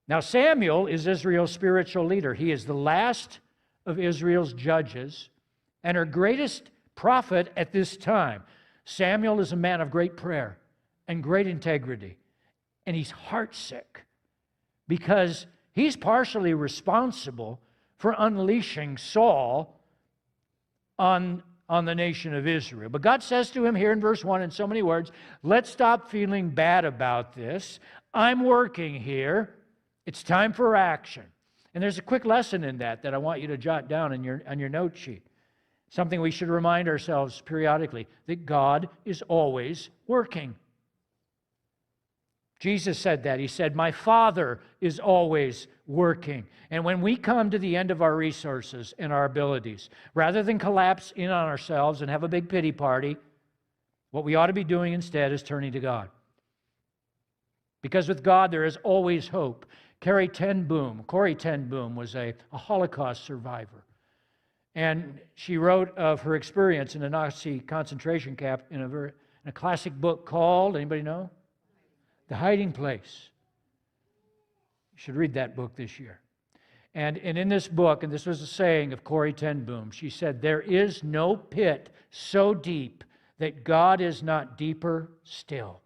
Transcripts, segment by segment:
Now, Samuel is Israel's spiritual leader. He is the last of Israel's judges and her greatest prophet at this time. Samuel is a man of great prayer and great integrity, and he's heartsick because he's partially responsible for unleashing Saul on the nation of Israel. But God says to him here in verse 1 in so many words, let's stop feeling bad about this. I'm working here. It's time for action. And there's a quick lesson in that I want you to jot down on your note sheet. Something we should remind ourselves periodically, that God is always working. Jesus said that. He said, my Father is always working. And when we come to the end of our resources and our abilities, rather than collapse in on ourselves and have a big pity party, what we ought to be doing instead is turning to God. Because with God there is always hope. Corrie ten Boom was a Holocaust survivor. And she wrote of her experience in a Nazi concentration camp in a classic book called, anybody know? The Hiding Place. You should read that book this year. And in this book, and this was a saying of Corrie ten Boom, she said, there is no pit so deep that God is not deeper still.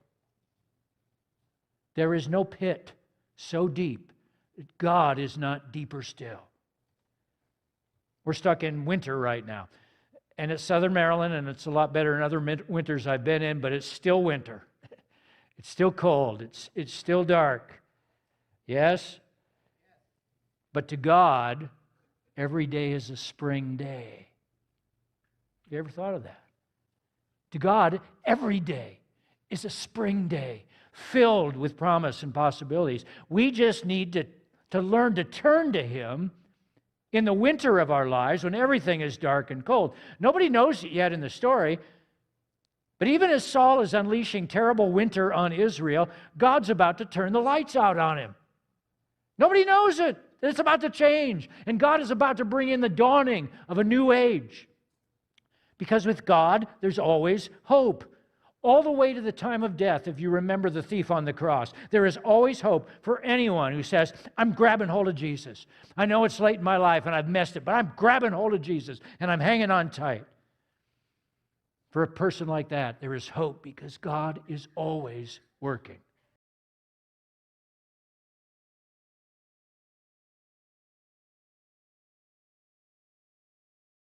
There is no pit so deep that God is not deeper still. We're stuck in winter right now. And it's Southern Maryland, and it's a lot better than other winters I've been in, but it's still winter. It's still cold. It's still dark. Yes? But to God, every day is a spring day. Have you ever thought of that? To God, every day is a spring day filled with promise and possibilities. We just need to learn to turn to Him in the winter of our lives when everything is dark and cold. Nobody knows it yet in the story, but even as Saul is unleashing terrible winter on Israel, God's about to turn the lights out on him. Nobody knows it. It's about to change, and God is about to bring in the dawning of a new age. Because with God, there's always hope. All the way to the time of death, if you remember the thief on the cross, there is always hope for anyone who says, I'm grabbing hold of Jesus. I know it's late in my life and I've messed it, but I'm grabbing hold of Jesus and I'm hanging on tight. For a person like that, there is hope because God is always working.